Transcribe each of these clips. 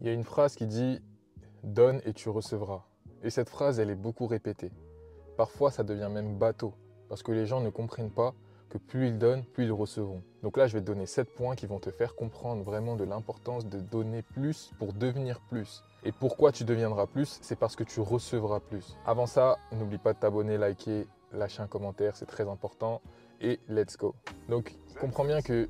Il y a une phrase qui dit « Donne et tu recevras ». Et cette phrase, elle est beaucoup répétée. Parfois, ça devient même bateau, parce que les gens ne comprennent pas que plus ils donnent, plus ils recevront. Donc là, je vais te donner 7 points qui vont te faire comprendre vraiment de l'importance de donner plus pour devenir plus. Et pourquoi tu deviendras plus? C'est parce que tu recevras plus. Avant ça, n'oublie pas de t'abonner, liker, lâcher un commentaire, c'est très important. Et let's go. Donc, comprends bien que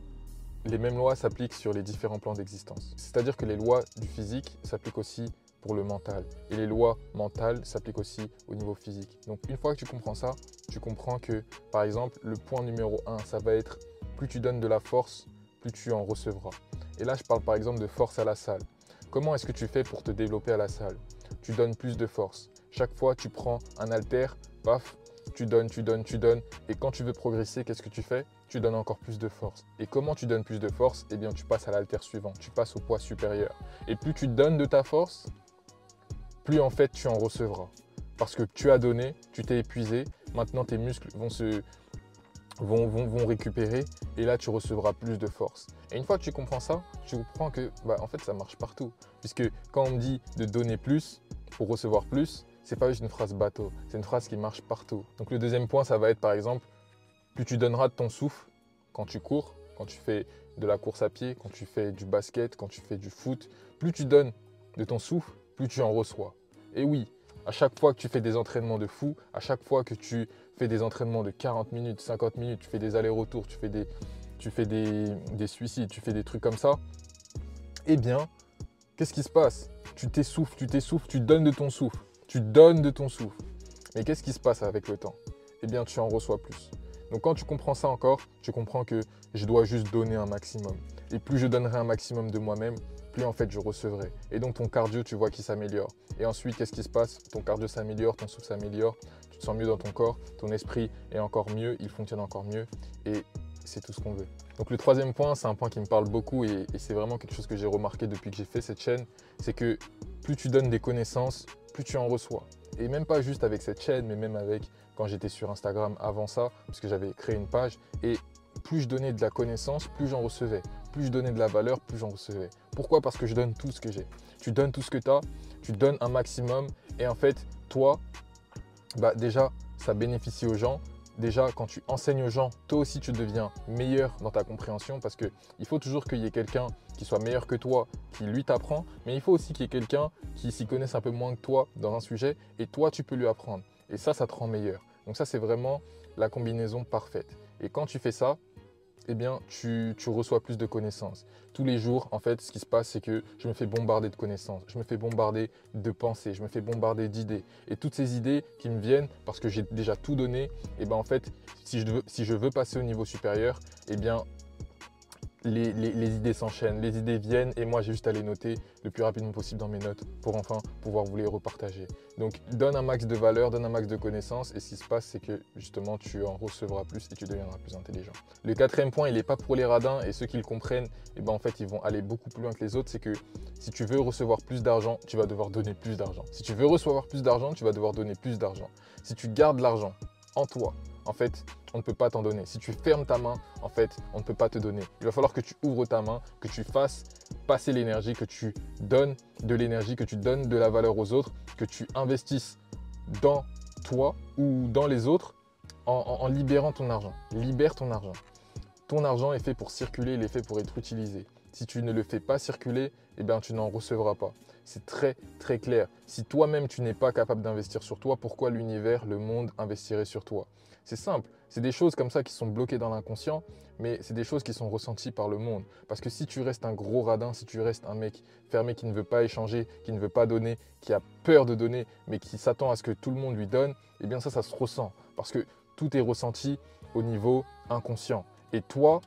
les mêmes lois s'appliquent sur les différents plans d'existence. C'est-à-dire que les lois du physique s'appliquent aussi pour le mental. Et les lois mentales s'appliquent aussi au niveau physique. Donc une fois que tu comprends ça, tu comprends que, par exemple, le point numéro 1, ça va être plus tu donnes de la force, plus tu en recevras. Et là, je parle par exemple de force à la salle. Comment est-ce que tu fais pour te développer à la salle? Tu donnes plus de force. Chaque fois, tu prends un haltère, paf, tu donnes. Et quand tu veux progresser, qu'est-ce que tu fais? Tu donnes encore plus de force. Et comment tu donnes plus de force? Eh bien, tu passes à l'haltère suivant. Tu passes au poids supérieur. Et plus tu donnes de ta force, plus en fait tu en recevras. Parce que tu as donné, tu t'es épuisé. Maintenant, tes muscles vont récupérer. Et là, tu recevras plus de force. Et une fois que tu comprends ça, tu comprends que en fait, ça marche partout. Puisque quand on me dit de donner plus pour recevoir plus, c'est pas juste une phrase bateau, c'est une phrase qui marche partout. Donc le deuxième point, ça va être par exemple, plus tu donneras de ton souffle quand tu cours, quand tu fais de la course à pied, quand tu fais du basket, quand tu fais du foot, plus tu donnes de ton souffle, plus tu en reçois. Et oui, à chaque fois que tu fais des entraînements de fou, à chaque fois que tu fais des entraînements de 40 minutes, 50 minutes, tu fais des allers-retours, tu fais des suicides, tu fais des trucs comme ça, eh bien, qu'est-ce qui se passe? Tu t'essouffles, tu donnes de ton souffle. Tu donnes de ton souffle. Mais qu'est-ce qui se passe avec le temps? Eh bien, tu en reçois plus. Donc quand tu comprends ça encore, tu comprends que je dois juste donner un maximum. Et plus je donnerai un maximum de moi-même, plus en fait je recevrai. Et donc ton cardio, tu vois qu'il s'améliore. Et ensuite, qu'est-ce qui se passe? Ton cardio s'améliore, ton souffle s'améliore, tu te sens mieux dans ton corps, ton esprit est encore mieux, il fonctionne encore mieux. Et c'est tout ce qu'on veut. Donc le troisième point, c'est un point qui me parle beaucoup et c'est vraiment quelque chose que j'ai remarqué depuis que j'ai fait cette chaîne, c'est que plus tu donnes des connaissances, plus tu en reçois. Et même pas juste avec cette chaîne, mais même avec quand j'étais sur Instagram avant ça, parce que j'avais créé une page. Et plus je donnais de la connaissance, plus j'en recevais. Plus je donnais de la valeur, plus j'en recevais. Pourquoi? Parce que je donne tout ce que j'ai. Tu donnes tout ce que tu as, tu donnes un maximum. Et en fait, toi, déjà, ça bénéficie aux gens. Déjà, quand tu enseignes aux gens, toi aussi, tu deviens meilleur dans ta compréhension parce qu'il faut toujours qu'il y ait quelqu'un qui soit meilleur que toi, qui lui t'apprend, mais il faut aussi qu'il y ait quelqu'un qui s'y connaisse un peu moins que toi dans un sujet et toi, tu peux lui apprendre. Et ça te rend meilleur. Donc ça, c'est vraiment la combinaison parfaite. Et quand tu fais ça, eh bien, tu reçois plus de connaissances. Tous les jours, en fait, ce qui se passe, c'est que je me fais bombarder de connaissances, je me fais bombarder de pensées, je me fais bombarder d'idées. Et toutes ces idées qui me viennent, parce que j'ai déjà tout donné, eh bien, en fait, si je veux passer au niveau supérieur, eh bien, les idées s'enchaînent, les idées viennent et moi j'ai juste à les noter le plus rapidement possible dans mes notes pour enfin pouvoir vous les repartager. Donc donne un max de valeur, donne un max de connaissances et ce qui se passe c'est que justement tu en recevras plus et tu deviendras plus intelligent. Le quatrième point il n'est pas pour les radins et ceux qui le comprennent, et en fait ils vont aller beaucoup plus loin que les autres, c'est que si tu veux recevoir plus d'argent, tu vas devoir donner plus d'argent. Si tu veux recevoir plus d'argent, tu vas devoir donner plus d'argent. Si tu gardes l'argent en toi, en fait, on ne peut pas t'en donner. Si tu fermes ta main, en fait, on ne peut pas te donner. Il va falloir que tu ouvres ta main, que tu fasses passer l'énergie, que tu donnes de l'énergie, que tu donnes de la valeur aux autres, que tu investisses dans toi ou dans les autres en libérant ton argent. Libère ton argent. Ton argent est fait pour circuler, il est fait pour être utilisé. Si tu ne le fais pas circuler, eh bien, tu n'en recevras pas. C'est très très clair. Si toi-même tu n'es pas capable d'investir sur toi, pourquoi l'univers, le monde investirait sur toi? C'est simple, c'est des choses comme ça qui sont bloquées dans l'inconscient, mais c'est des choses qui sont ressenties par le monde. Parce que si tu restes un gros radin, si tu restes un mec fermé qui ne veut pas échanger, qui ne veut pas donner, qui a peur de donner, mais qui s'attend à ce que tout le monde lui donne, eh bien ça se ressent. Parce que tout est ressenti au niveau inconscient. Et toi,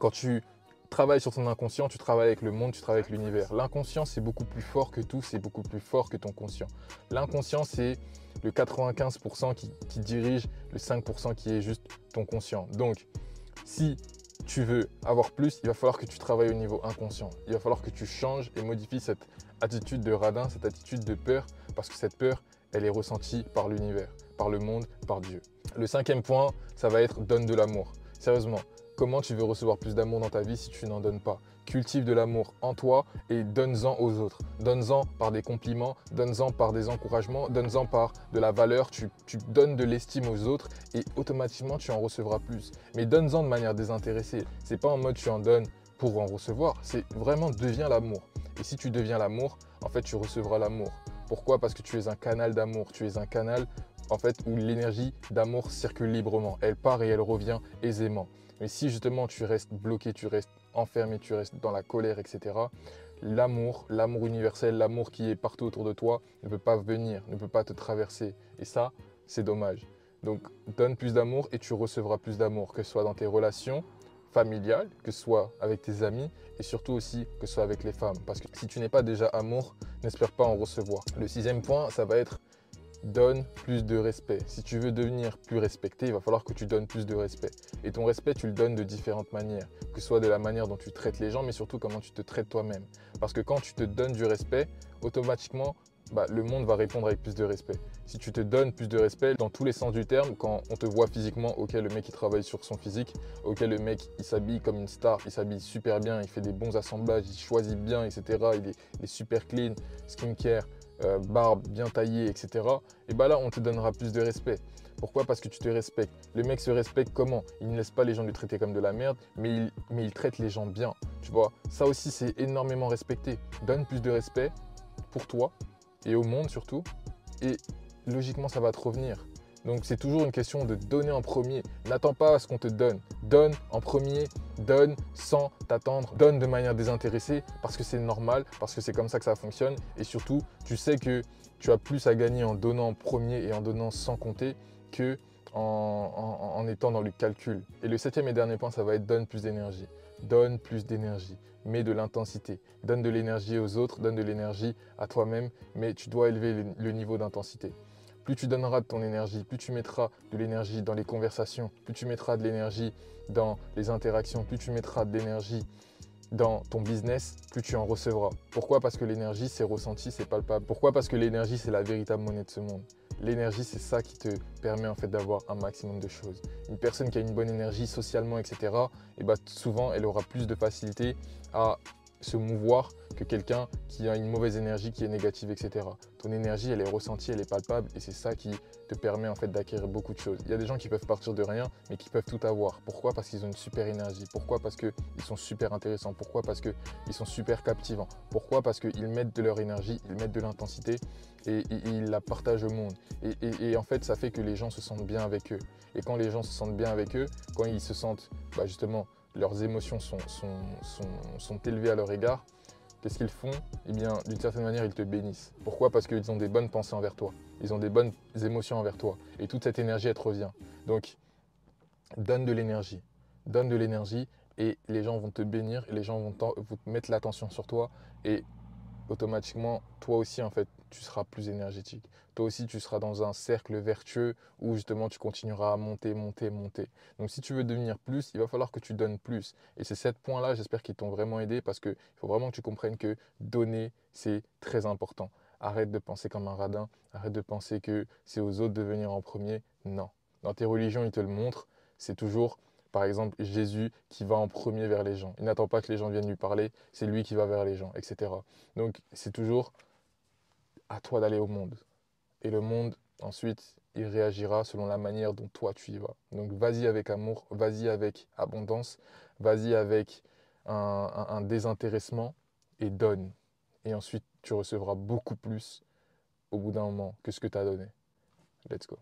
quand tu travailles sur ton inconscient, tu travailles avec le monde, tu travailles avec l'univers. L'inconscient, c'est beaucoup plus fort que tout, c'est beaucoup plus fort que ton conscient. L'inconscient, c'est le 95% qui dirige le 5% qui est juste ton conscient. Donc, si tu veux avoir plus, il va falloir que tu travailles au niveau inconscient. Il va falloir que tu changes et modifies cette attitude de radin, cette attitude de peur, parce que cette peur, elle est ressentie par l'univers, par le monde, par Dieu. Le cinquième point, ça va être donne de l'amour. Sérieusement, comment tu veux recevoir plus d'amour dans ta vie si tu n'en donnes pas? cultive de l'amour en toi et donne-en aux autres. Donne-en par des compliments, donne-en par des encouragements, donne-en par de la valeur. Tu donnes de l'estime aux autres et automatiquement tu en recevras plus. Mais donne-en de manière désintéressée. C'est pas en mode tu en donnes pour en recevoir, c'est vraiment deviens l'amour. Et si tu deviens l'amour, en fait tu recevras l'amour. Pourquoi? Parce que tu es un canal d'amour, tu es un canal en fait où l'énergie d'amour circule librement. Elle part et elle revient aisément. Mais si justement tu restes bloqué, tu restes enfermé, tu restes dans la colère, etc., l'amour universel, l'amour qui est partout autour de toi ne peut pas venir, ne peut pas te traverser. Et ça, c'est dommage. Donc donne plus d'amour et tu recevras plus d'amour, que ce soit dans tes relations familiales, que ce soit avec tes amis et surtout aussi que ce soit avec les femmes. Parce que si tu n'es pas déjà amour, n'espère pas en recevoir. Le sixième point, ça va être donne plus de respect. Si tu veux devenir plus respecté, il va falloir que tu donnes plus de respect. Et ton respect, tu le donnes de différentes manières, que ce soit de la manière dont tu traites les gens, mais surtout comment tu te traites toi-même. Parce que quand tu te donnes du respect, automatiquement, le monde va répondre avec plus de respect. Si tu te donnes plus de respect dans tous les sens du terme, quand on te voit physiquement, ok, le mec il travaille sur son physique, ok, le mec il s'habille comme une star, il s'habille super bien, il fait des bons assemblages, il choisit bien, etc. Il est super clean, skincare, barbe bien taillée, etc. Et là, on te donnera plus de respect. Pourquoi? Parce que tu te respectes. Le mec se respecte comment? Il ne laisse pas les gens lui traiter comme de la merde, mais il traite les gens bien. Tu vois, ça aussi, c'est énormément respecté. Donne plus de respect pour toi et au monde surtout. Et logiquement, ça va te revenir. Donc, c'est toujours une question de donner en premier. N'attends pas à ce qu'on te donne. Donne en premier, donne sans t'attendre, donne de manière désintéressée parce que c'est normal, parce que c'est comme ça que ça fonctionne. Et surtout, tu sais que tu as plus à gagner en donnant en premier et en donnant sans compter que en étant dans le calcul. Et le septième et dernier point, ça va être donne plus d'énergie. Donne plus d'énergie, mets de l'intensité. Donne de l'énergie aux autres, donne de l'énergie à toi-même, mais tu dois élever le niveau d'intensité. Plus tu donneras de ton énergie, plus tu mettras de l'énergie dans les conversations, plus tu mettras de l'énergie dans les interactions, plus tu mettras de l'énergie dans ton business, plus tu en recevras. Pourquoi? Parce que l'énergie, c'est ressenti, c'est palpable. Pourquoi? Parce que l'énergie, c'est la véritable monnaie de ce monde. L'énergie, c'est ça qui te permet en fait d'avoir un maximum de choses. Une personne qui a une bonne énergie socialement, etc., souvent, elle aura plus de facilité à se mouvoir que quelqu'un qui a une mauvaise énergie, qui est négative, etc. Ton énergie, elle est ressentie, elle est palpable et c'est ça qui te permet en fait d'acquérir beaucoup de choses. Il y a des gens qui peuvent partir de rien, mais qui peuvent tout avoir. Pourquoi? Parce qu'ils ont une super énergie. Pourquoi? Parce qu'ils sont super intéressants. Pourquoi? Parce qu'ils sont super captivants. Pourquoi? Parce qu'ils mettent de leur énergie, ils mettent de l'intensité et ils la partagent au monde. Et en fait, ça fait que les gens se sentent bien avec eux. Et quand les gens se sentent bien avec eux, quand ils se sentent justement leurs émotions sont élevées à leur égard, qu'est-ce qu'ils font? Eh bien, d'une certaine manière, ils te bénissent. Pourquoi? Parce qu'ils ont des bonnes pensées envers toi. Ils ont des bonnes émotions envers toi. Et toute cette énergie, elle te revient. Donc, donne de l'énergie. Donne de l'énergie et les gens vont te bénir et les gens vont te mettre l'attention sur toi. Et automatiquement, toi aussi, en fait, tu seras plus énergétique. Toi aussi, tu seras dans un cercle vertueux où justement, tu continueras à monter, monter, monter. Donc, si tu veux devenir plus, il va falloir que tu donnes plus. Et c'est 7 points-là, j'espère qu'ils t'ont vraiment aidé parce qu'il faut vraiment que tu comprennes que donner, c'est très important. Arrête de penser comme un radin. Arrête de penser que c'est aux autres de venir en premier. Non. Dans tes religions, ils te le montrent. C'est toujours par exemple, Jésus qui va en premier vers les gens. Il n'attend pas que les gens viennent lui parler, c'est lui qui va vers les gens, etc. Donc, c'est toujours à toi d'aller au monde. Et le monde, ensuite, il réagira selon la manière dont toi tu y vas. Donc, vas-y avec amour, vas-y avec abondance, vas-y avec un désintéressement et donne. Et ensuite, tu recevras beaucoup plus au bout d'un moment que ce que tu as donné. Let's go.